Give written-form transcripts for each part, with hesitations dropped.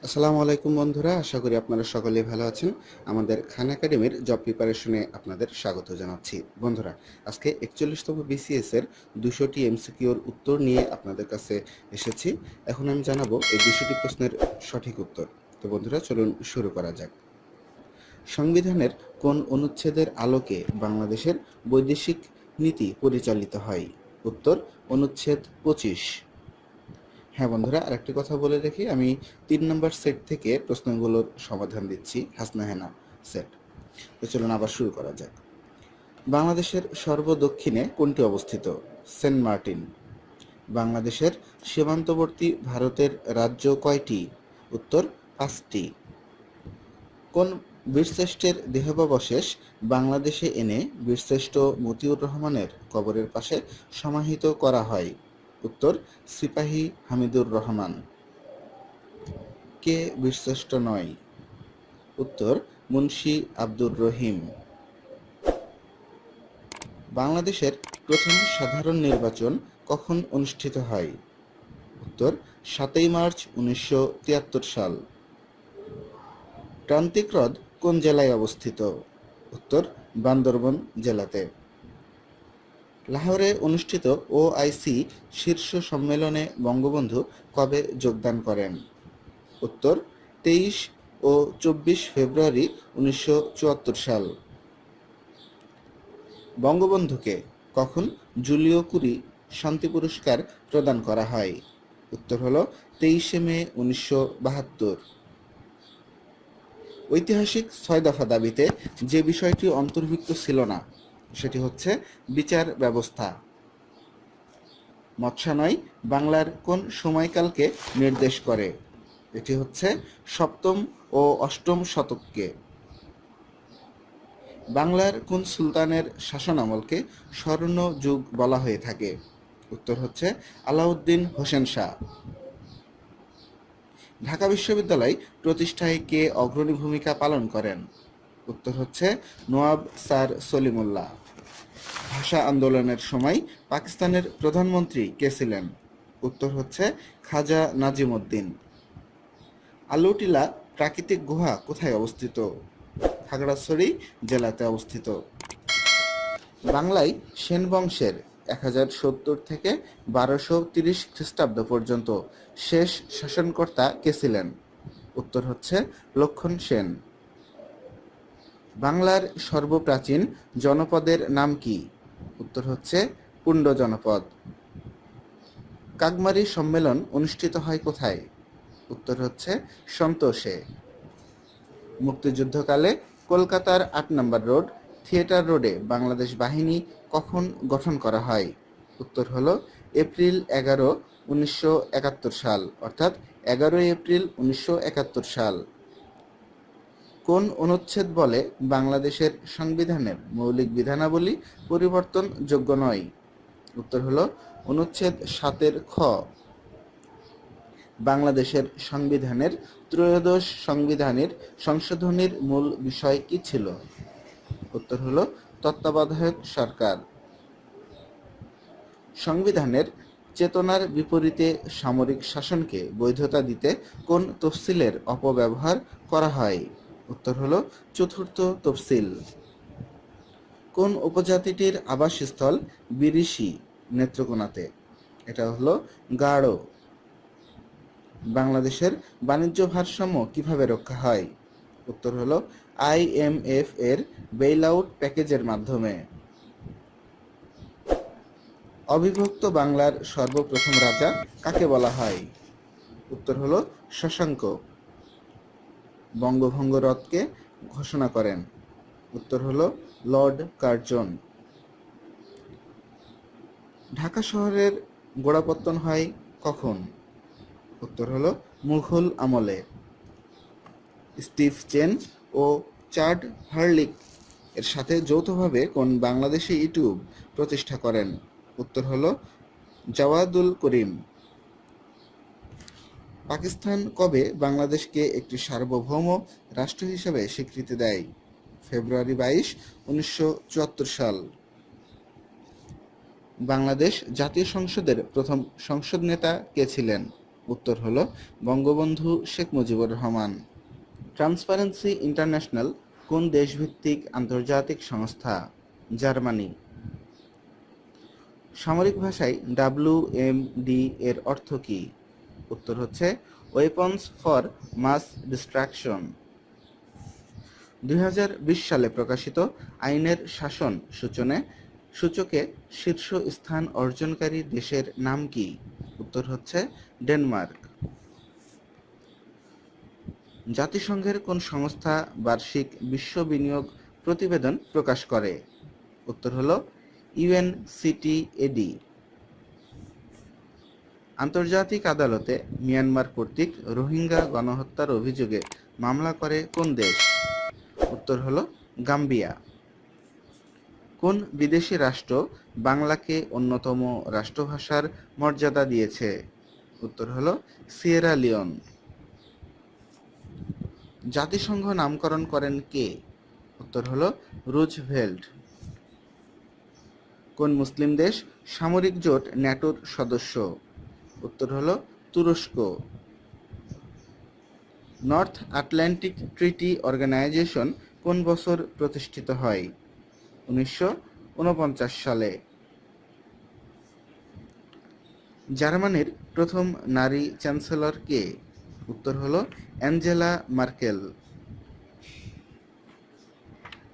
আসসালামু আলাইকুম বন্ধুরা, আশা করি আপনারা সকলেই ভালো আছেন। আমাদের খান একাডেমির জব প্রিপারেশনে আপনাদের স্বাগত জানাচ্ছি। বন্ধুরা, আজকে 41তম বিসিএস এর 200টি এমসিকিউর উত্তর নিয়ে আপনাদের কাছে এসেছি। এখন আমি জানাবো এই 200টি প্রশ্নের সঠিক উত্তর। তো বন্ধুরা, চলুন শুরু করা যাক। সংবিধানের কোন অনুচ্ছেদের আলোকে বাংলাদেশের বৈদেশিক নীতি পরিচালিত হয়? উত্তর অনুচ্ছেদ 25। হ্যাঁ বন্ধুরা, আরেকটি কথা বলে রাখি, আমি 3 নম্বর সেট থেকে প্রশ্নগুলোর সমাধান দিচ্ছি, হাসনা হেনা সেট। তো চলুন আবার শুরু করা যাক। বাংলাদেশের সর্বদক্ষিণে কোনটি অবস্থিত? Saint Martin. বাংলাদেশের সীমান্তবর্তী ভারতের রাজ্য কয়টি? উত্তর 5টি। কোন বীরশ্রেষ্ঠের দেহাবশেষ বাংলাদেশে এনে বীরশ্রেষ্ঠ মতিউর রহমানের কবরের পাশে সমাহিত করা হয়? উত্তর সিপাহী হামিদুর রহমান। কে বীরশ্রেষ্ঠ নয়? উত্তর মুন্সি আব্দুর রহিম। বাংলাদেশের প্রথম সাধারণ নির্বাচন কখন অনুষ্ঠিত হয়? উত্তর 7ই মার্চ 1973 সাল। প্রান্তিক হ্রদ কোন জেলায় অবস্থিত? উত্তর বান্দরবন জেলাতে। লাহোরে অনুষ্ঠিত ওআইসি শীর্ষ সম্মেলনে বঙ্গবন্ধু কবে যোগদান করেন? উত্তর 23 ও 24 ফেব্রুয়ারি 1974 সাল। বঙ্গবন্ধুকে কখন জুলিও কুরি শান্তি পুরস্কার প্রদান করা হয়? উত্তর হলো 23শে মে 1972। ঐতিহাসিক 6 দফা দাবিতে যে বিষয়টি অন্তর্ভুক্ত ছিল না সেটি হচ্ছে বিচার ব্যবস্থা। মৎস্যানয় বাংলার কোন সময়কালকে নির্দেশ করে? এটি হচ্ছে 7ম ও 8ম শতককে। বাংলার কোন সুলতানের শাসনামলকে স্বর্ণ যুগ বলা হয়ে থাকে? উত্তর হচ্ছে আলাউদ্দিন হোসেন শাহ। ঢাকা বিশ্ববিদ্যালয় প্রতিষ্ঠায় কে অগ্রণী ভূমিকা পালন করেন? উত্তর হচ্ছে নওয়াব স্যার সলিমুল্লাহ। ভাষা আন্দোলনের সময় পাকিস্তানের প্রধানমন্ত্রী কে ছিলেন? উত্তর হচ্ছে খাজা নাজিমউদ্দিন। আলুটিলা প্রাকৃতিক গুহা কোথায় অবস্থিত? খাগড়াছড়ি জেলাতে অবস্থিত। বাংলায় সেন বংশের 1070 থেকে 1230 খ্রিস্টাব্দ পর্যন্ত শেষ শাসনকর্তা কে ছিলেন? উত্তর হচ্ছে লক্ষণ সেন। বাংলার সর্বপ্রাচীন জনপদের নাম কি? উত্তর হচ্ছে পুণ্ড জনপদ। কাকমারি সম্মেলন অনুষ্ঠিত হয় কোথায়? উত্তর হচ্ছে সন্তোষে। মুক্তিযুদ্ধকালে কলকাতার 8 নম্বর রোড থিয়েটার রোডে বাংলাদেশ বাহিনী কখন গঠন করা হয়? উত্তর হলো এপ্রিল 11, 1971 সাল, অর্থাৎ 11ই এপ্রিল 1971 সাল। কোন অনুচ্ছেদ বলে বাংলাদেশের সংবিধানের মৌলিক বিধানাবলী পরিবর্তনযোগ্য নয়? উত্তর হলো অনুচ্ছেদ 7-এর খ। বাংলাদেশের সংবিধানের ত্রয়োদশ সংবিধানের সংশোধনীর মূল বিষয় কি ছিল? উত্তর হলো তত্ত্বাবধায়ক সরকার। সংবিধানের চেতনার বিপরীতে সামরিক শাসনকে বৈধতা দিতে কোন তফসিলের অপব্যবহার করা হয়? উত্তর হলো 4র্থ তফসিল। কোন উপজাতিটির আবাসস্থল বিরিশি নেত্রকোনাতে? এটা হলো গাঢ়। বাংলাদেশের বাণিজ্য ভারসাম্য কিভাবে রক্ষা হয়? উত্তর হলো IMF এর বেইলআউট প্যাকেজের মাধ্যমে। অবিভক্ত বাংলার সর্বপ্রথম রাজা কাকে বলা হয়? উত্তর হলো শশাঙ্ক। বঙ্গভঙ্গ রদকে ঘোষণা করেন? উত্তর হলো লর্ড কার্জন। ঢাকা শহরের গোড়াপত্তন হয় কখন? উত্তর হলো মুঘল আমলে। স্টিভ চেন ও চার্ড হার্লিক এর সাথে যৌথভাবে কোন বাংলাদেশি ইউটিউব প্রতিষ্ঠা করেন? উত্তর হলো জাওয়াদুল করিম। পাকিস্তান কবে বাংলাদেশকে একটি সার্বভৌম রাষ্ট্র হিসেবে স্বীকৃতি দেয়? ফেব্রুয়ারি 22, 1974 সাল। বাংলাদেশ জাতীয় সংসদের প্রথম সংসদ নেতা কে ছিলেন? উত্তর হলো বঙ্গবন্ধু শেখ মুজিবুর রহমান। ট্রান্সপারেন্সি ইন্টারন্যাশনাল কোন দেশভিত্তিক আন্তর্জাতিক সংস্থা? জার্মানি। সামরিক ভাষায় WMD এর অর্থ কী? উত্তর হচ্ছে ওয়েপন্স ফর মাস ডিস্ট্রাকশন। 2020 সালে প্রকাশিত আইনের শাসন সূচকে শীর্ষ স্থান অর্জনকারী দেশের নাম কি? উত্তর হচ্ছে ডেনমার্ক। জাতিসংঘের কোন সংস্থা বার্ষিক বিশ্ব বিনিয়োগ প্রতিবেদন প্রকাশ করে? উত্তর হলো UNCTAD। আন্তর্জাতিক আদালতে মিয়ানমার কর্তৃক রোহিঙ্গা গণহত্যার অভিযোগে মামলা করে কোন দেশ? উত্তর হলো গাম্বিয়া। কোন বিদেশি রাষ্ট্র বাংলাকে অন্যতম রাষ্ট্রভাষার মর্যাদা দিয়েছে? উত্তর হলো সিয়েরা লিওন। জাতিসংঘ নামকরণ করেন কে? উত্তর হলো রুজভেল্ট। কোন মুসলিম দেশ সামরিক জোট ন্যাটোর সদস্য? উত্তর হলো তুরস্ক। নর্থ আটলান্টিক ট্রিটি অর্গানাইজেশন কোন বছর প্রতিষ্ঠিত হয়? 1949 সালে। জার্মানির প্রথম নারী চ্যান্সেলর কে? উত্তর হলো অ্যাঞ্জেলা মার্কেল।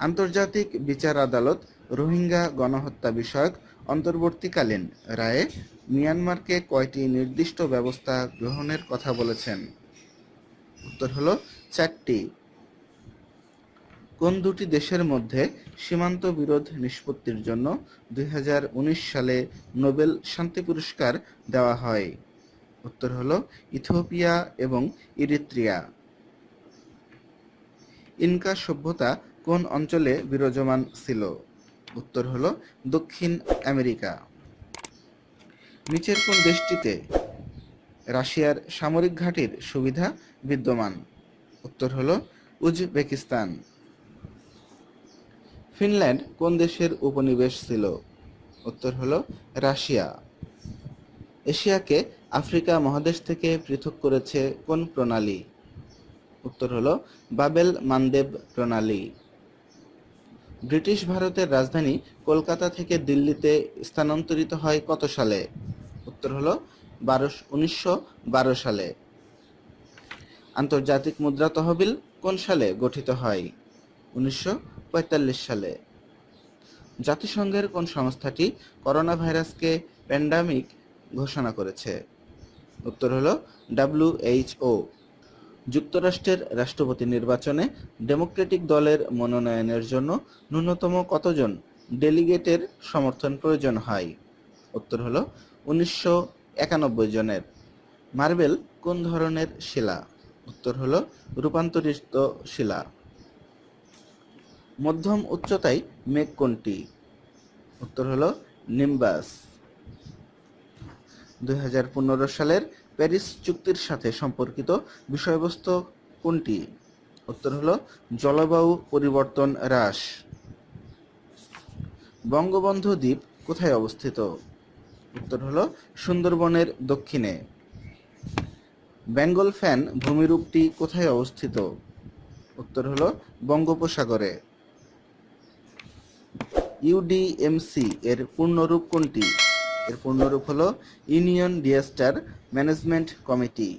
আন্তর্জাতিক বিচার আদালত রোহিঙ্গা গণহত্যা বিষয়ক অন্তর্বর্তীকালীন রায়ে মিয়ানমারকে কয়টি নির্দিষ্ট ব্যবস্থা গ্রহণের কথা বলেছেন? উত্তর হলো 4টি। কোন দুটি দেশের মধ্যে সীমান্ত বিরোধ নিষ্পত্তির জন্য 2019 সালে নোবেল শান্তি পুরস্কার দেওয়া হয়? উত্তর হলো ইথিওপিয়া এবং ইরিত্রিয়া। ইনকা সভ্যতা কোন অঞ্চলে বিরাজমান ছিল? উত্তর হলো দক্ষিণ আমেরিকা। নিচের কোন দেশটিতে রাশিয়ার সামরিক ঘাঁটির সুবিধা বিদ্যমান? উত্তর হলো উজবেকিস্তান। ফিনল্যান্ড কোন দেশের উপনিবেশ ছিল? উত্তর হলো রাশিয়া। এশিয়াকে আফ্রিকা মহাদেশ থেকে পৃথক করেছে কোন প্রণালী? উত্তর হলো বাবেল মানদেব প্রণালী। ব্রিটিশ ভারতের রাজধানী কলকাতা থেকে দিল্লিতে স্থানান্তরিত হয় কত সালে? উত্তর হলো 1912 সালে। আন্তর্জাতিক মুদ্রা তহবিল কোন সালে গঠিত হয়? 1945 সালে। জাতিসংঘের কোন সংস্থাটি করোনা ভাইরাসকে প্যান্ডামিক ঘোষণা করেছে? উত্তর হলো WHO। যুক্তরাষ্ট্রের রাষ্ট্রপতি নির্বাচনে ডেমোক্রেটিক দলের মনোনয়নের জন্য ন্যূনতম কতজন ডেলিগেটের সমর্থন প্রয়োজন হয়? উত্তর হলো 1991 জনের। মার্বেল কোন ধরনের শিলা? উত্তর হলো রূপান্তরিত শিলা। মধ্যম উচ্চতায় মেঘ কোনটি? উত্তর হলো নিম্বাস। 2015 সালের প্যারিস চুক্তির সাথে সম্পর্কিত বিষয়বস্তু কোনটি? উত্তর হলো জলবায়ু পরিবর্তন হ্রাস। বঙ্গবন্ধু দ্বীপ কোথায় অবস্থিত? উত্তর হলো সুন্দরবনের দক্ষিণে। বেঙ্গল ফ্যান ভূমিরূপটি কোথায় অবস্থিত? উত্তর হলো বঙ্গোপসাগরে। UDMC এর পূর্ণরূপ কোনটি? এর পূর্ণরূপ হলো ইউনিয়ন ডিজাস্টার ম্যানেজমেন্ট কমিটি।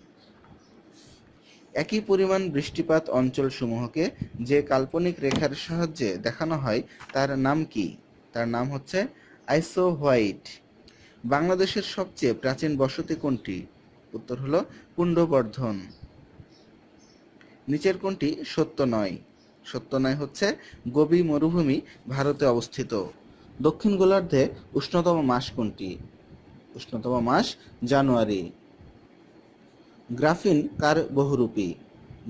একই পরিমাণ বৃষ্টিপাত অঞ্চলসমূহকে যে কাল্পনিক রেখার সাহায্যে দেখানো হয় তার নাম কি? তার নাম হচ্ছে আইসোহোয়াইট। বাংলাদেশের সবচেয়ে প্রাচীন বসতি কোনটি? উত্তর হলো পুণ্ড্রবর্ধন। নিচের কোনটি সত্য নয়? সত্য নয় হচ্ছে গোবি মরুভূমি ভারতে অবস্থিত। দক্ষিণ গোলার্ধে উষ্ণতম মাস কোনটি? উষ্ণতম মাস জানুয়ারি। গ্রাফিন কার বহুরূপী?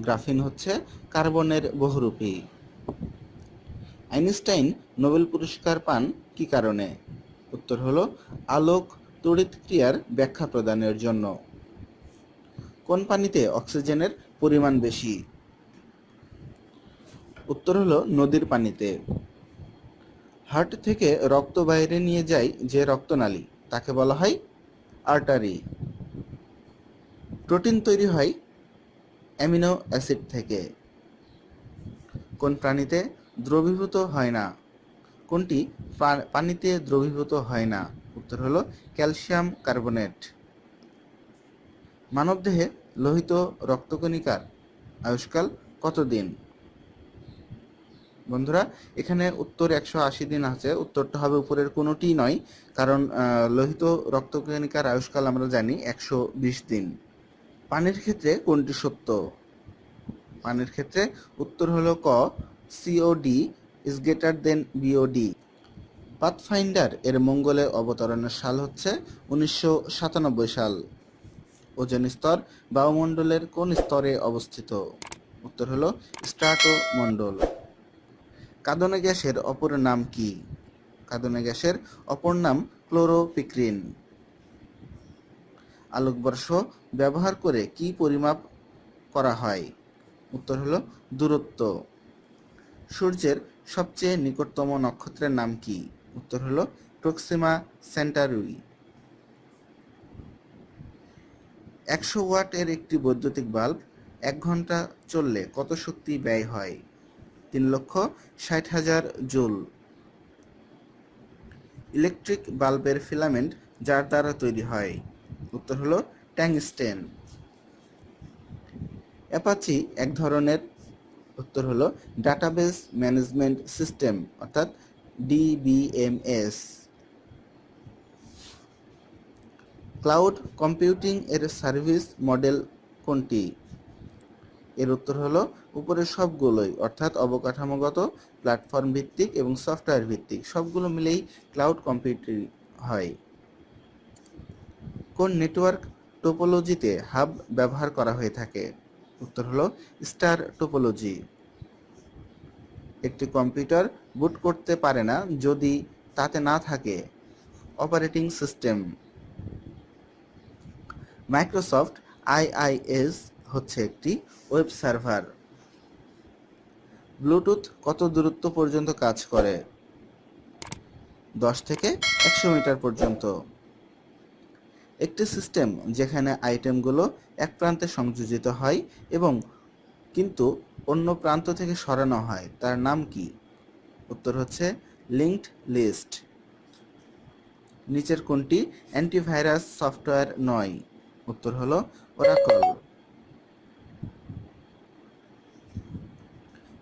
গ্রাফিন হচ্ছে কার্বনের বহুরূপী। আইনস্টাইন নোবেল পুরস্কার পান কি কারণে? উত্তর হলো আলোক তড়িৎ ক্রিয়ার ব্যাখ্যা প্রদানের জন্য। কোন পানিতে অক্সিজেনের পরিমাণ বেশি? উত্তর হলো নদীর পানিতে। হার্ট থেকে রক্ত বাইরে নিয়ে যায় যে রক্তনালী তাকে বলা হয় আর্টারি। প্রোটিন তৈরি হয় অ্যামিনো অ্যাসিড থেকে। কোন প্রাণীতে দ্রবীভূত হয় না? কোনটি পানিতে দ্রবীভূত হয় না? উত্তর হলো ক্যালসিয়াম কার্বনেট। মানবদেহে লোহিত রক্তকণিকার আয়ুষ্কাল কতদিন? বন্ধুরা, এখানে উত্তর 180 দিন আছে। উত্তরটা হবে উপরের কোনোটিই নয়, কারণ লোহিত রক্তকণিকার আয়ুষ্কাল আমরা জানি 120 দিন। পানির ক্ষেত্রে কোনটি সত্য? পানির ক্ষেত্রে উত্তর হলো ক, COD is greater than BOD. Pathfinder এর মঙ্গলে অবতরণের সাল হচ্ছে 1997 সাল। ওজোন স্তর বায়ুমণ্ডলের কোন স্তরে অবস্থিত? উত্তর হলো স্ট্রাটোমণ্ডল। কাঁদনে গ্যাসের অপর নাম কি? কাঁদনে গ্যাসের অপর নাম ক্লোরোপিক্রিন। আলোকবর্ষ ব্যবহার করে কি পরিমাপ করা হয়? উত্তর হলো দূরত্ব। সূর্যের সবচেয়ে নিকটতম নক্ষত্রের নাম কি? উত্তর হলো প্রক্সিমা সেন্টারুই। 100 ওয়াট এর একটি বৈদ্যুতিক বাল্ব 1 ঘন্টা চললে কত শক্তি ব্যয় হয়? 3,60,000 জুল। ইলেকট্রিক বাল্বের ফিলামেন্ট যার দ্বারা তৈরি হয়? উত্তর হলো ট্যাংস্টেন। অ্যাপাচি এক ধরনের, উত্তর হলো ডাটাবেস ম্যানেজমেন্ট সিস্টেম, অর্থাৎ ডিবিএমএস। ক্লাউড কম্পিউটিং এর সার্ভিস মডেল কোনটি? এর উত্তর হলো উপরের সবগুলোই, অর্থাৎ অবকাঠামোগত, প্ল্যাটফর্ম ভিত্তিক এবং সফটওয়্যার ভিত্তিক সবগুলো মিলেই ক্লাউড কম্পিউটিং হয়। কোন নেটওয়ার্ক টোপোলজিতে হাব ব্যবহার করা হয়ে থাকে? উত্তর হলো স্টার টোপোলজি। একটি কম্পিউটার বুট করতে পারে না যদি তাতে না থাকে অপারেটিং সিস্টেম। মাইক্রোসফট আইআইএস হচ্ছে একটি ওয়েব সার্ভার। ব্লুটুথ কত দূরত্ব পর্যন্ত কাজ করে? 10 থেকে 100 মিটার পর্যন্ত। একটি সিস্টেম যেখানে আইটেমগুলো এক প্রান্তে সংযোজিত হয় এবং কিন্তু অন্য প্রান্ত থেকে সরানো হয় তার নাম কি? উত্তর হচ্ছে লিঙ্কড লিস্ট। নিচের কোনটি অ্যান্টিভাইরাস সফটওয়্যার নয়? উত্তর হলো ওরাকল।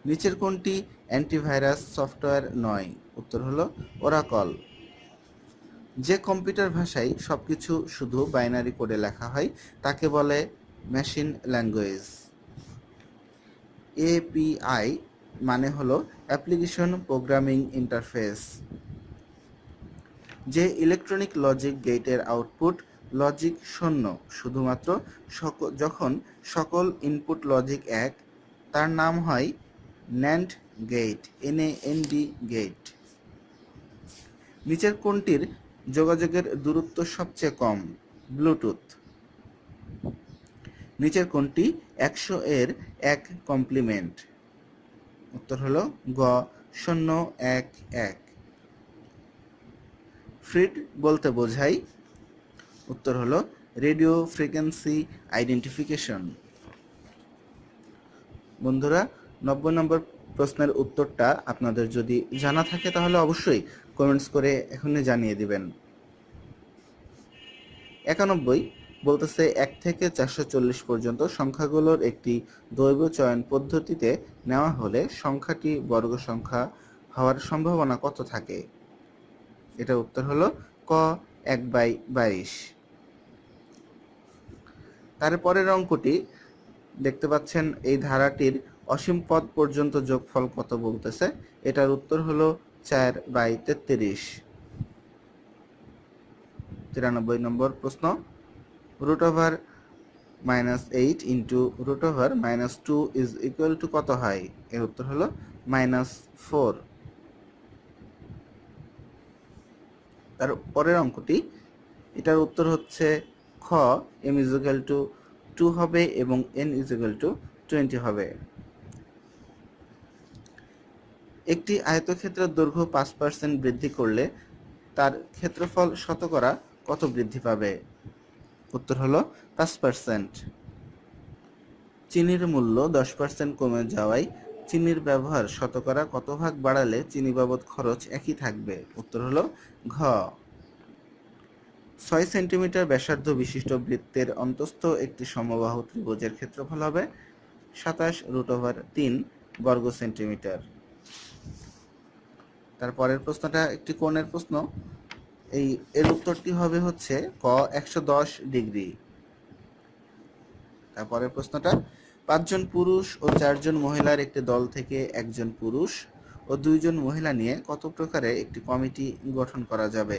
নিচের কোনটি অ্যান্টিভাইরাস সফটওয়্যার নয়? উত্তর হলো ওরাকল। যে কম্পিউটার ভাষায় সবকিছু শুধু বাইনারি কোডে লেখা হয় তাকে বলে মেশিন ল্যাঙ্গুয়েজ। এপিআই মানে হলো অ্যাপ্লিকেশন প্রোগ্রামিং ইন্টারফেস। যে ইলেকট্রনিক লজিক গেটের আউটপুট লজিক শূন্য শুধুমাত্র যখন সকল ইনপুট লজিক এক, তার নাম হয় ন্যান্ড গেট, এনএনডি গেট। নিচের কোনটির যোগাযোগের দূরত্ব সবচেয়ে কম? ব্লুটুথ। নিচের কোনটি 100 এর 1 কমপ্লিমেন্ট? উত্তর হলো গ, 011। ফ্রিড বলতে বোঝায়? উত্তর হলো রেডিও ফ্রিকোয়েন্সি আইডেন্টিফিকেশন। বন্ধুরা, 90 নম্বর প্রশ্নের উত্তরটা আপনাদের যদি জানা থাকে তাহলে অবশ্যই কমেন্টস করে এখনই জানিয়ে দিবেন। 91 বলতেছে 1 থেকে 440 পর্যন্ত সংখ্যাগুলোর একটি দৈব চয়ন পদ্ধতিতে নেওয়া হলে সংখ্যাটি বর্গ সংখ্যা হওয়ার সম্ভাবনা কত থাকে? এটা উত্তর হলো ক, 1/22। তারপরের অঙ্কটি দেখতে পাচ্ছেন, এই ধারাটির অসীম পদ পর্যন্ত যোগফল কত বলতেছে। এটার উত্তর হলো 4/33। 93 নম্বর প্রশ্ন, √(-8) ইন্টু √(-2) ইজ ইকুয়াল টু কত হয়? এর উত্তর হলো -4। তার পরের অঙ্কটি, এটার উত্তর হচ্ছে খ, m ইজ ইকুয়াল টু 2 হবে এবং n ইজ ইকুয়াল টু 20 হবে। একটি আয়তক্ষেত্রের দৈর্ঘ্য 5% বৃদ্ধি করলে তার ক্ষেত্রফল শতকরা কত বৃদ্ধি পাবে? উত্তর হলো 5%। চিনির মূল্য 10% কমে যাওয়ায় চিনির ব্যবহার শতকরা কত ভাগ বাড়ালে চিনি বাবদ খরচ একই থাকবে? উত্তর হলো ঘ 6 সেন্টিমিটার ব্যাসার্ধ বিশিষ্ট বৃত্তের অন্তস্থ একটি সমবাহু ত্রিভুজের ক্ষেত্রফল হবে 27√3 বর্গ সেন্টিমিটার। তারপরের প্রশ্নটা একটি কোণের প্রশ্ন। এর উত্তরটি হবে হচ্ছে ক 110 ডিগ্রি। তারপরের প্রশ্নটা 5 জন পুরুষ ও 4 জন মহিলার একটি দল থেকে 1 জন পুরুষ ও 2 জন মহিলা নিয়ে কত প্রকারে একটি কমিটি গঠন করা যাবে?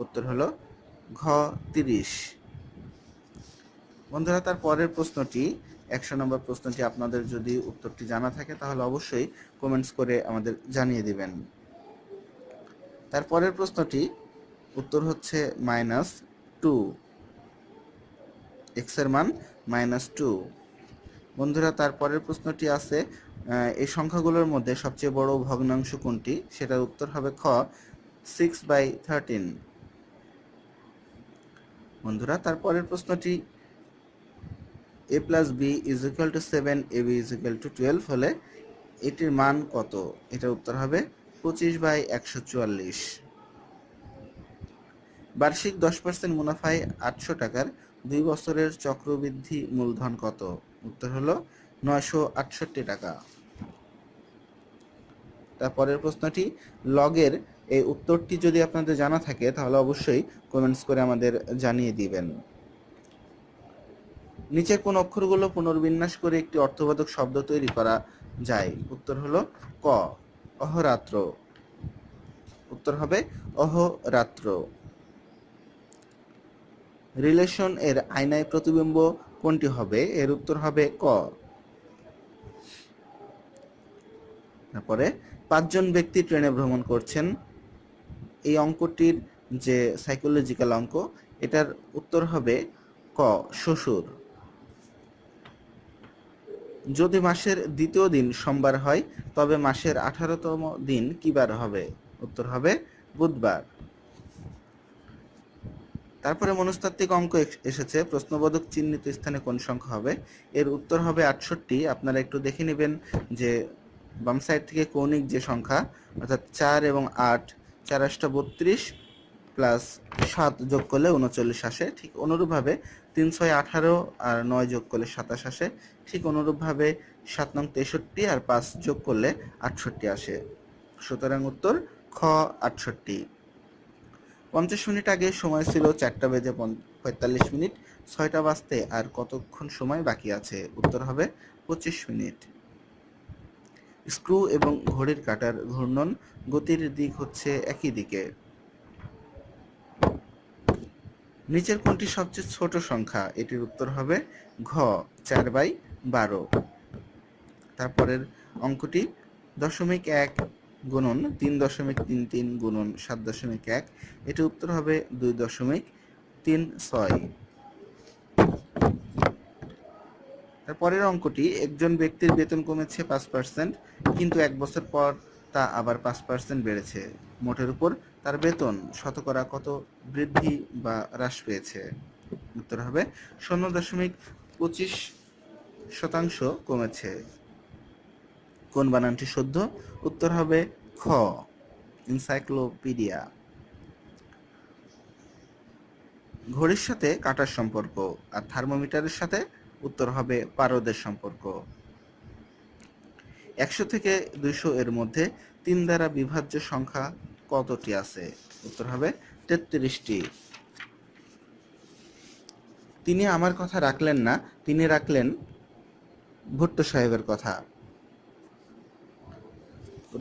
উত্তর হলো ঘ 30। বন্ধুরা, তার পরের প্রশ্নটি 100 নম্বর প্রশ্নটি আপনাদের যদি উত্তরটি জানা থাকে তাহলে অবশ্যই কমেন্টস করে আমাদের জানিয়ে দিবেন। তারপরের প্রশ্নটি উত্তর হচ্ছে -2, x এর মান -2। বন্ধুরা, তারপরের প্রশ্নটি আছে এই সংখ্যাগুলোর মধ্যে সবচেয়ে বড় ভগ্নাংশ কোনটি? সেটার উত্তর হবে খ 6/13। বন্ধুরা, তারপরের প্রশ্নটি a + b = 7, ab = 12 হলে এটির মান কত? এটার উত্তর হবে 25/144। বার্ষিক 10% মুনাফায় 800 টাকার 2 বছরের চক্রবৃদ্ধি মূলধন কত? উত্তর হলো 968 টাকা। তারপরের প্রশ্নটি লগের এই উত্তরটি যদি আপনাদের জানা থাকে তাহলে অবশ্যই কমেন্টস করে আমাদের জানিয়ে দিবেন। নিচের কোন অক্ষরগুলো পুনর্বিন্যাস করে একটি অর্থবোধক শব্দ তৈরি করা যায়? উত্তর হলো ক অহরাত্র। উত্তর হবে অহরাত্র। রিলেশন এর আয়নায় প্রতিবিম্ব কোনটি হবে? এর উত্তর হবে ক। তারপরে 5 জন ব্যক্তি ট্রেনে ভ্রমণ করছেন, এই অঙ্কটির যে সাইকোলজিক্যাল অঙ্ক, এটার উত্তর হবে ক শ্বশুর। যদি মাসের দ্বিতীয় দিন সোমবার হয় তবে মাসের 18তম দিন কি বার হবে? উত্তর হবে বুধবার। তারপরে মনস্তাত্ত্বিক অঙ্ক এসেছে, প্রশ্নবোধক চিহ্নিত স্থানে কোন সংখ্যা হবে? এর উত্তর হবে 68। আপনারা একটু দেখে নেবেন যে বাম সাইড থেকে কৌণিক যে সংখ্যা অর্থাৎ 4 এবং 8, 4 8 32 প্লাস 7 যোগ করলে 39 আসে। ঠিক অনুরূপভাবে 3 6 18 আর 9 যোগ করলে 27 আসে। ঠিক অনুরূপভাবে 7 নং 63 আর 5 যোগ করলে 68 আসে। সুতরাং উত্তর খ 68। 50 মিনিট আগে সময় ছিল 4:45, 6টা বাজতে আর কতক্ষণ সময় বাকি আছে? উত্তর হবে 25 মিনিট। স্ক্রু এবং ঘড়ির কাঁটার ঘূর্ণন গতির দিক হচ্ছে একই দিকে। নিচের কোনটি সবচেয়ে ছোট সংখ্যা? এটির উত্তর হবে ঘ 4/12। তারপরের অঙ্কটি 0.1 গুণন 3.33 গুণন 7.1, এটির উত্তর হবে 2.36। তারপরের অঙ্কটি একজন ব্যক্তির বেতন কমেছে 5%, কিন্তু 1 বছর পর তা আবার 5% বেড়েছে। মোটের উপর তার বেতন শতকরা কত বৃদ্ধি বা হ্রাস পেয়েছে? উত্তর হবে 0.25% কমেছে। কোন বানানটি শুদ্ধ? উত্তর হবে খ এনসাইক্লোপিডিয়া। ঘড়ির সাথে কাঁটার সম্পর্ক আর থার্মোমিটারের সাথে? উত্তর হবে পারদের সম্পর্ক। 100 থেকে 200 এর মধ্যে 3 দ্বারা বিভাজ্য সংখ্যা কতটি আছে? উত্তর হবে 33টি। তিনি আমার কথা রাখলেন না, তিনি রাখলেন ভুট্টো সাহেবের কথা।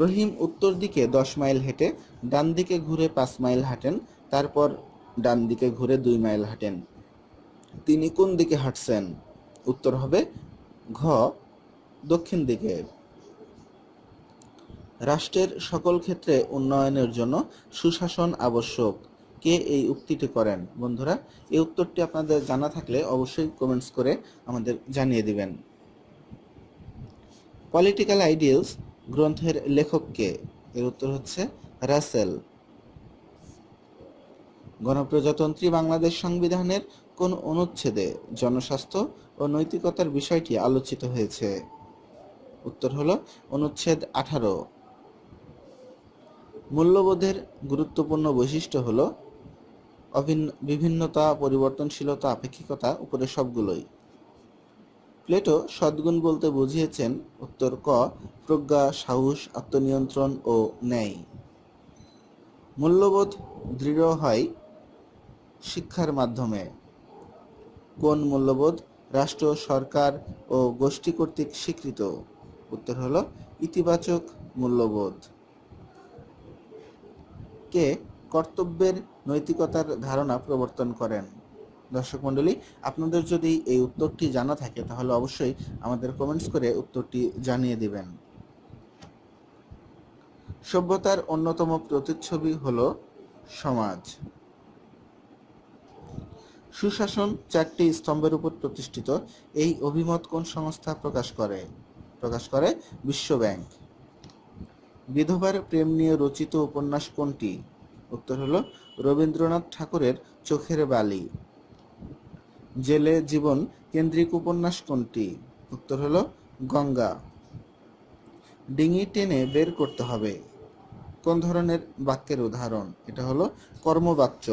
রহিম উত্তর দিকে 10 মাইল হেঁটে ডান দিকে ঘুরে 5 মাইল হাঁটেন, তারপর ডান দিকে ঘুরে 2 মাইল হাঁটেন। তিনি কোন দিকে হাঁটছেন? উত্তর হবে ঘ দক্ষিণ দিকে। রাষ্ট্রের সকল ক্ষেত্রে উন্নয়নের জন্য সুশাসন আবশ্যক, কে এই উক্তিটি করেন? বন্ধুরা, এই উত্তরটি আপনাদের জানা থাকলে অবশ্যই কমেন্টস করে আমাদের জানিয়ে দিবেন। পলিটিক্যাল আইডিয়ালস গ্রন্থের লেখক কে? এর উত্তর হচ্ছে রাসেল। গণপ্রজাতন্ত্রী বাংলাদেশ সংবিধানের কোন অনুচ্ছেদে জনস্বাস্থ্য ও নৈতিকতার বিষয়টি আলোচিত হয়েছে? উত্তর হলো অনুচ্ছেদ 18। মূল্যবোধের গুরুত্বপূর্ণ বৈশিষ্ট্য হলো বিভিন্নতা, পরিবর্তনশীলতা, আপেক্ষিকতা, উপরের সবগুলোই। প্লেটো সদ্গুণ বলতে বুঝিয়েছেন। উত্তর ক, প্রজ্ঞা, সাহস, আত্মনিয়ন্ত্রণ ও ন্যায়। মূল্যবোধ দৃঢ় হয় শিক্ষার মাধ্যমে। কোন মূল্যবোধ রাষ্ট্র, সরকার ও গোষ্ঠী কর্তৃক স্বীকৃত? উত্তর হলো ইতিবাচক মূল্যবোধ। কে কর্তব্যের নৈতিকতার ধারণা প্রবর্তন করেন? দর্শক মণ্ডলী, আপনাদের যদি এই উত্তরটি জানা থাকে তাহলে অবশ্যই আমাদের কমেন্টস করে উত্তরটি জানিয়ে দিবেন। সভ্যতার অন্যতম প্রতিচ্ছবি হলো সমাজ। সুশাসন 4টি স্তম্ভের উপর প্রতিষ্ঠিত। এই অভিমত কোন সংস্থা প্রকাশ করে বিশ্ব ব্যাংক। বিধবার প্রেম নিয়ে রচিত উপন্যাস কোনটি? উত্তর হলো রবীন্দ্রনাথ ঠাকুরের চোখের বালি। জেলে জীবন কেন্দ্রিক উপন্যাস কোনটি? উত্তর হলো গঙ্গা। ডিঙি টেনে বের করতে হবে কোন ধরনের বাক্যের উদাহরণ? এটা হলো কর্মবাচ্য।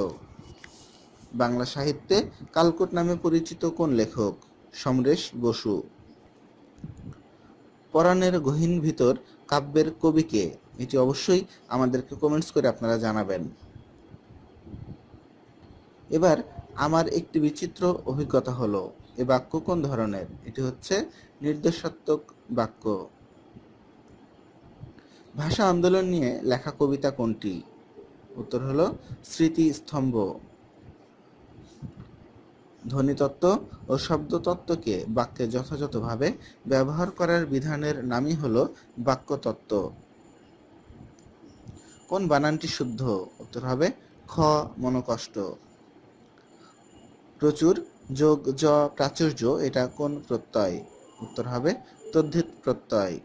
বাংলা সাহিত্যে কালকোট নামে পরিচিত কোন লেখক? সমরেশ বসু। পরাণের গহীন ভিতর কাব্যের কবি কে? এটি অবশ্যই আমাদেরকে কমেন্টস করে আপনারা জানাবেন। এবার আমার একটি বিচিত্র অভিজ্ঞতা হলো, এ বাক্য কোন ধরনের? এটি হচ্ছে নির্দেশাত্মক বাক্য। ভাষা আন্দোলন নিয়ে লেখা কবিতা কোনটি? উত্তর হলো স্মৃতিস্তম্ভ। ধ্বনিতত্ত্ব ও শব্দতত্ত্বকে বাক্যে যথাযথভাবে ব্যবহার করার বিধানের নামই হলো বাক্যতত্ত্ব। কোন বানানটি শুদ্ধ? উত্তর হবে খ, মনোকষ্ট। প্রচুর যোগ জ প্রাচুর্য, এটা কোন প্রত্যয়? উত্তর হবে তদ্ধিত প্রত্যয়।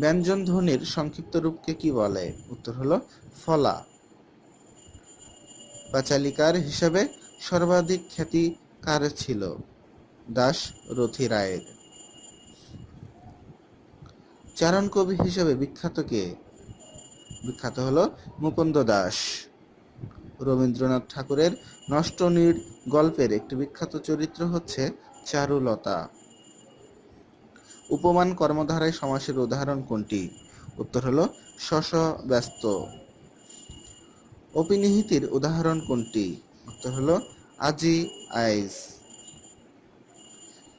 ব্যঞ্জন ধ্বনির সংক্ষিপ্ত রূপকে কি বলে? উত্তর হলো ফলা। পাঁচালিকার হিসেবে সর্বাধিক খ্যাতি কার ছিল? দাস রথী রায়ের। চারণ কবি হিসেবে বিখ্যাত কে? বিখ্যাত হলো মুকুন্দ দাস। রবীন্দ্রনাথ ঠাকুরের নষ্টনীড় গল্পের একটি বিখ্যাত চরিত্র হচ্ছে চারুলতা। উপমান কর্মধারায় সমাসের উদাহরণ কোনটি? উত্তর হলো শশ ব্যস্ত। অপিনিহিতির উদাহরণ কোনটি? উত্তর হলো আজি আইস।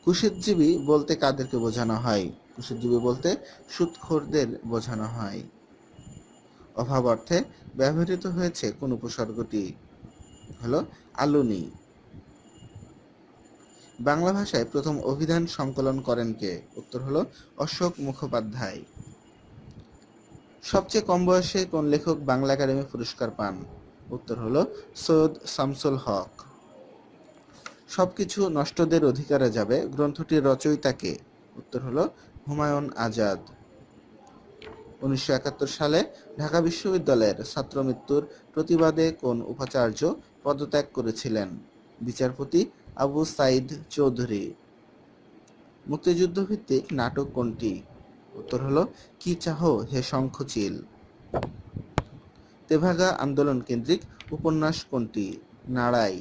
কুশীতজীবী বলতে কাদেরকে বোঝানো হয়? কুশীতজীবী বলতে সুদখোরদের বোঝানো হয়। অভাব অর্থে ব্যবহৃত হয়েছে কোন উপসর্গটি? হলো আলুনি। বাংলা ভাষায় প্রথম অভিধান সংকলন করেন কে? উত্তর হলো অশোক মুখোপাধ্যায়। সবচেয়ে কম বয়সে কোন লেখক বাংলা একাডেমি পুরস্কার পান? উত্তর হলো সৈয়দ শামসুল হক। সবকিছু নষ্টদের অধিকারে যাবে গ্রন্থটির রচয়িতা কে? উত্তর হলো হুমায়ুন আজাদ। 1971 সালে ঢাকা বিশ্ববিদ্যালয়ের ছাত্র মৃত্যুর প্রতিবাদে কোন উপাচার্য পদত্যাগ করেছিলেন? বিচারপতি আবু সাইদ চৌধুরী। মুক্তিযুদ্ধ ভিত্তিক নাটক কোনটি? উত্তর হলো কি চাহো হে শঙ্খচিল। তেভাগা আন্দোলন কেন্দ্রিক উপন্যাস কোনটি? নাড়াই।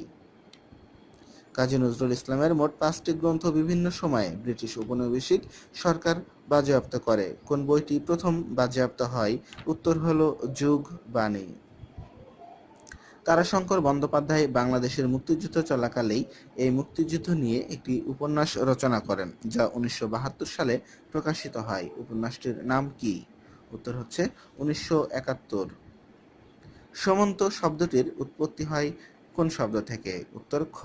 কাজী নজরুল ইসলামের মোট 5টি গ্রন্থ বিভিন্ন সময়ে ব্রিটিশ উপনিবেশিক সরকার বাজেয়াপ্ত করে। কোন বইটি প্রথম বাজেয়াপ্ত হয়? উত্তর হলো যুগ বাণী। তারাশঙ্কর বন্দ্যোপাধ্যায় বাংলাদেশের মুক্তিযুদ্ধ চলাকালেই এই মুক্তিযুদ্ধ নিয়ে একটি উপন্যাস রচনা করেন, যা 1972 সালে প্রকাশিত হয়। উপন্যাসটির নাম কি? উত্তর হচ্ছে 1971। সমন্ত শব্দটির উৎপত্তি হয় কোন শব্দ থেকে? উত্তর খ,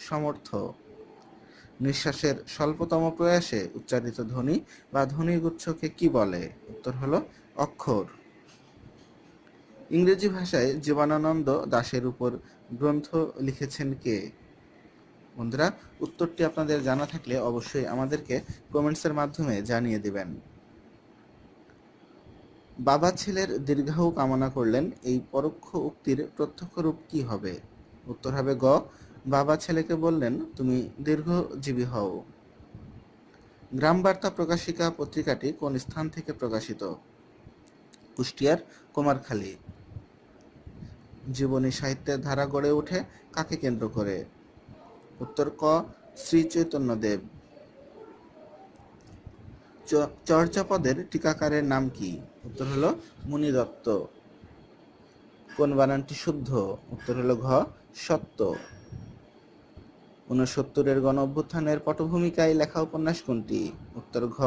সমর্থ। নিঃশ্বাসের স্বল্পতম প্রয়াসে উচ্চারিত ধ্বনি বা ধ্বনিগুচ্ছকে কি বলে? উত্তর হলো অক্ষর। ইংরেজি ভাষায় জীবনানন্দ দাশের উপর গ্রন্থ লিখেছেন কে? বন্ধুরা, উত্তরটি আপনাদের জানা থাকলে অবশ্যই আমাদেরকে কমেন্টসের মাধ্যমে জানিয়ে দিবেন। বাবা ছেলের দীর্ঘায়ু কামনা করলেন, এই পরোক্ষ উক্তির প্রত্যক্ষ রূপ কি হবে? উত্তর হবে গ, বাবা ছেলেকে বললেন, তুমি দীর্ঘজীবী হও। গ্রাম বার্তা প্রকাশিকা পত্রিকাটি কোন স্থান থেকে প্রকাশিত? কুষ্টিয়ার কুমারখালী। জীবনী সাহিত্যের ধারা গড়ে ওঠে কাকে কেন্দ্র করে? উত্তর ক, শ্রী চৈতন্যদেব। চর্যাপদের টিকাকারের নাম কি? উত্তর হলো মুনি দত্ত। কোন বানানটি শুদ্ধ? উত্তর হলো ঘ, সত্য। ৬৯-এর গণ অভ্যুত্থানের পটভূমিকায় লেখা উপন্যাস কোনটি? উত্তর ঘ,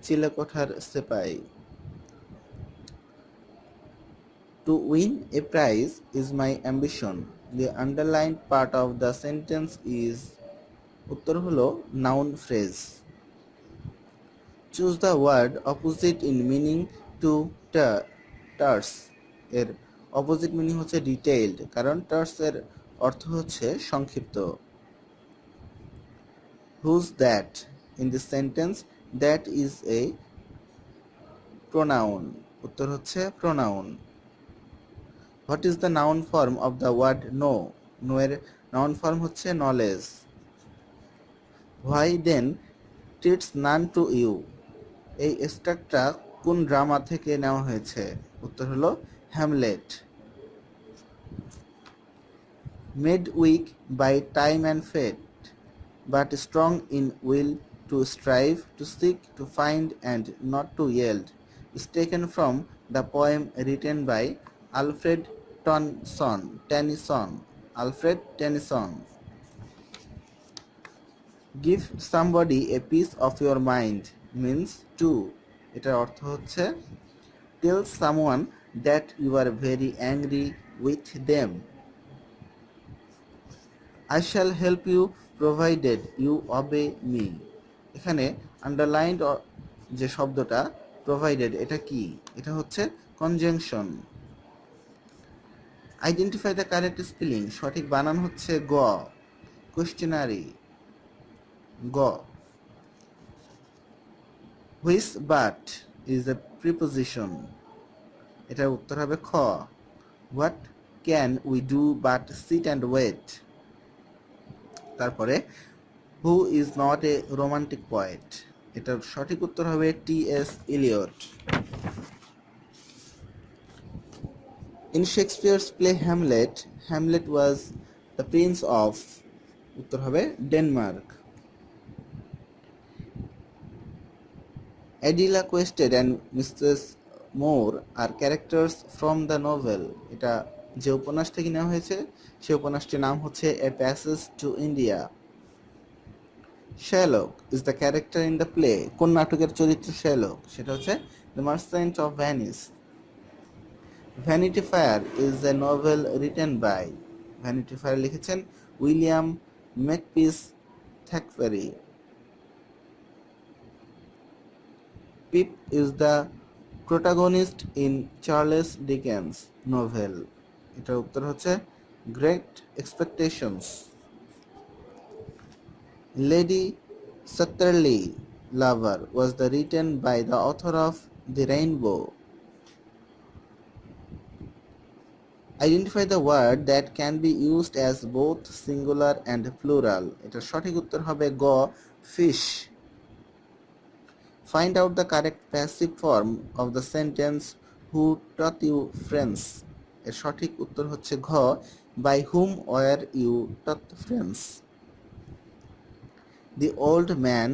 চিলেকোঠার সেপাই। To win a prize is my ambition. The underlined part of the sentence is, উত্তর হলো noun phrase. Choose the word opposite in meaning to terse. এর অপোজিট মিনিং হচ্ছে ডিটেইলড, কারণ টার্স এর অর্থ হচ্ছে সংক্ষিপ্ত। Who's that? In this sentence, that is a pronoun. উত্তর হচ্ছে pronoun. What is the noun form of the word know? Know এর noun form হচ্ছে knowledge. Why then treats none to you? এই এক্সট্রাক্টটা কোন ড্রামা থেকে নেওয়া হয়েছে? উত্তর হলো Hamlet. Made weak by time and fate, but strong in will to strive, to seek, to find, and not to yield, is taken from the poem written by Alfred Tennyson. Alfred Tennyson. Give somebody a piece of your mind means to. এটার অর্থ হচ্ছে tell someone that you are very angry with them. I shall help you provided you obey me. এখানে underlined যে শব্দটা provided, এটা কি? এটা হচ্ছে conjunction. Identify the correct spelling. সঠিক বানান হচ্ছে গ, কোয়েশ্চেনারি। গ। Which but is a preposition. এটার উত্তর হবে খ। What can we do but sit and wait. তারপরে who is not a romantic poet. এটার সঠিক উত্তর হবে T S. Eliot. In Shakespeare's play Hamlet, Hamlet was the prince of. উত্তর হবে Denmark. Adela Quested and Mrs. Moore are characters from the novel. এটা যে উপন্যাস থেকে নেওয়া হয়েছে সেই উপন্যাসটির নাম হচ্ছে A Passage to India. Sherlock is the character in the play. কোন নাটকের চরিত্র Sherlock? সেটা হচ্ছে The Merchant of Venice. Vanity Fair is a novel written by. Vanity Fair লিখেছেন William মেকপিস থ্যাকফেরি। Pip is the protagonist in Charles Dickens novel. এটার উত্তর হচ্ছে Great Expectations. Lady Chatterley Lover was the written by the author of The Rainbow. Identify the word that can be used as both singular and plural. এটার সঠিক উত্তর হবে গ, fish. Find out the correct passive form of the sentence who taught you French. এর সঠিক উত্তর হচ্ছে ঘ, by whom were you taught French. The old man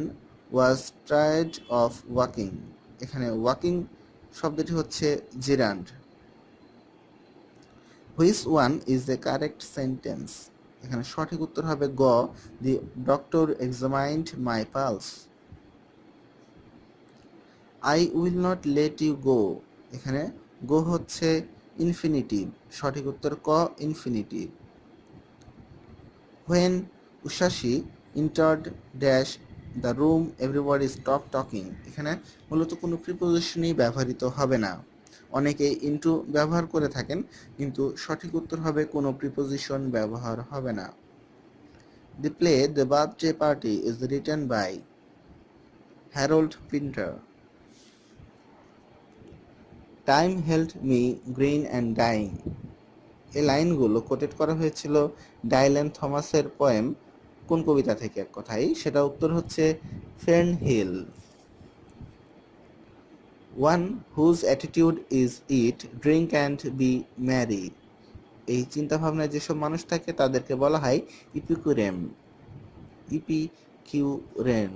was tired of walking. এখানে walking শব্দটি হচ্ছে gerund. Which one is the correct sentence? এখানে সঠিক উত্তর হবে গ, the doctor examined my pulse. I will not let you go. এখানে go হচ্ছে ইনফিনিটিভ, সঠিক উত্তর ক, infinitive. When Ushashi entered dash the room everybody stopped talking. এখানে মূলত কোনো প্রিপোজিশনই ব্যবহৃত হবে না। অনেকে ইনটু ব্যবহার করে থাকেন, কিন্তু সঠিক উত্তর হবে কোনো প্রিপোজিশন ব্যবহার হবে না। The play The Birthday Party is written by Harold Pinter. Time held me green and dying. এই লাইনগুলো কোটেড করা হয়েছিল ডাইলেন থমাসের পোয়েম কোন কবিতা থেকে কথাই, সেটা উত্তর হচ্ছে Fernhill. One whose attitude is eat, drink and be merry. এই চিন্তাভাবনায় যেসব মানুষ থাকে তাদেরকে বলা হয় epicurean. Epicurean.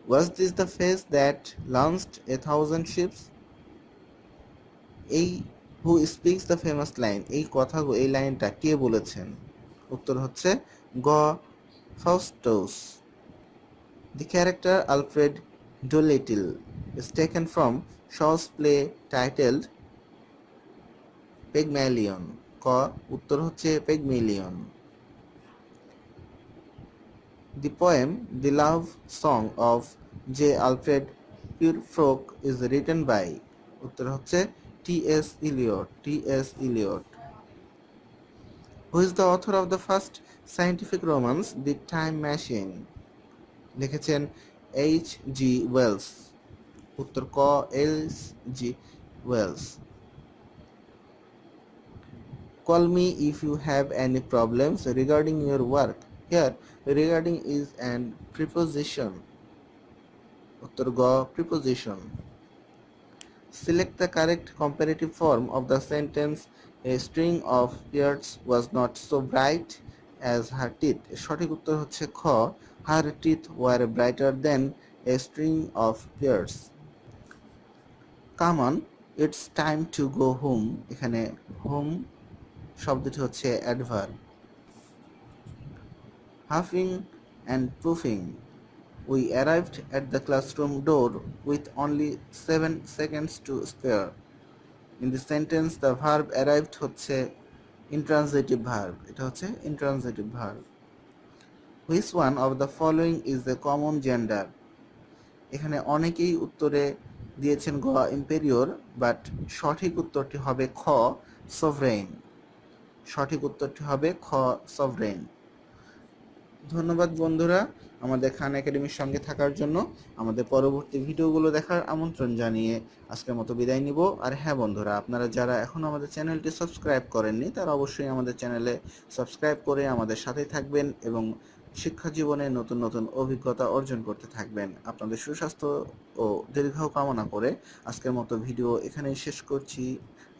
Was this the face that launched 1,000 ships? এই who speaks the famous line, এই লাইনটা কে বলেছেন? উত্তর হচ্ছে গ ফাউস্টাস। The character Alfred Doolittle is taken from Shaw's play titled Pygmalion. ক উত্তর হচ্ছে Pygmalion. The poem The Love Song of J. Alfred Purfrock is written by, উত্তর হচ্ছে T.S. Eliot. Who is the author of the first scientific romance, The Time Machine? লিখেছেন H.G. Wells. উত্তর ক H.G. Wells. Call me if you have any problems regarding your work. Here, regarding is an preposition. উত্তর গ preposition. Select the correct comparative form of the sentence a string of pears was not so bright as her teeth. সঠিক উত্তর হচ্ছে খ her teeth were brighter than a string of pears. Come on, it's time to go home. এখানে home শব্দটি হচ্ছে adverb. Huffing and puffing, we arrived at the classroom door with only 7 seconds to spare. In the sentence, the verb arrived হচ্ছে intransitive verb. এটা হচ্ছে intransitive verb. Which one of the following is the common gender? এখানে অনেকেই উত্তরে দিয়েছেন গ ইম্পেরিয়র, but সঠিক উত্তরটি হবে খ সভরেইন। সঠিক উত্তরটি হবে খ সভরেইন। ধন্যবাদ বন্ধুরা আমাদের খান একাডেমির সঙ্গে থাকার জন্য। আমাদের পরবর্তী ভিডিওগুলো দেখার আমন্ত্রণ জানিয়ে আজকের মতো বিদায় নিব। আর হ্যাঁ বন্ধুরা, আপনারা যারা এখনও আমাদের চ্যানেলটি সাবস্ক্রাইব করেননি তারা অবশ্যই আমাদের চ্যানেলে সাবস্ক্রাইব করে আমাদের সাথেই থাকবেন এবং শিক্ষা জীবনে নতুন নতুন অভিজ্ঞতা অর্জন করতে থাকবেন। আপনাদের সুস্বাস্থ্য ও দীর্ঘায়ু কামনা করে আজকের মতো ভিডিও এখানেই শেষ করছি।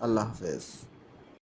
আল্লাহ হাফেজ।